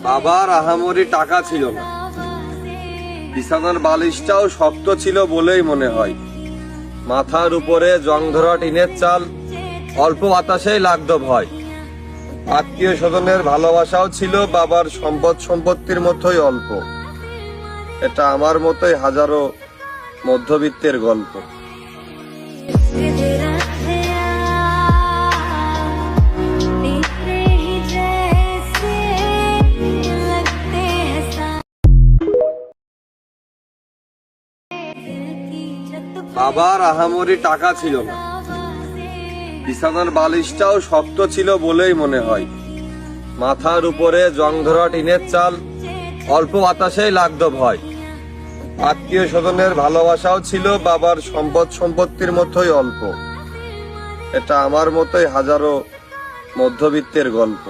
বাবার আহামরি টাকা ছিল না, বিছানার বালিশটাও শক্ত ছিল বলেই মনে হয়। মাথার উপরে জং ধরা টিনের চাল, অল্প বাতাসেই লাগতো ভয়। আত্মীয় স্বজনের ভালোবাসাও ছিল বাবার সম্পদ সম্পত্তির মতোই অল্প। এটা আমার মতোই হাজারো মধ্যবিত্তের গল্প। বাবার আহামরি টাকা ছিল না, বিছানার বালিশটাও শক্ত ছিল বলেই মনে হয়। মাথার উপরে জং ধরা টিনের চাল, অল্প বাতাসেই লাগতো ভয়। আত্মীয় স্বজনের ভালোবাসাও ছিল বাবার সম্পদ সম্পত্তির মতোই অল্প। এটা আমার মতোই হাজারো মধ্যবিত্তের গল্প।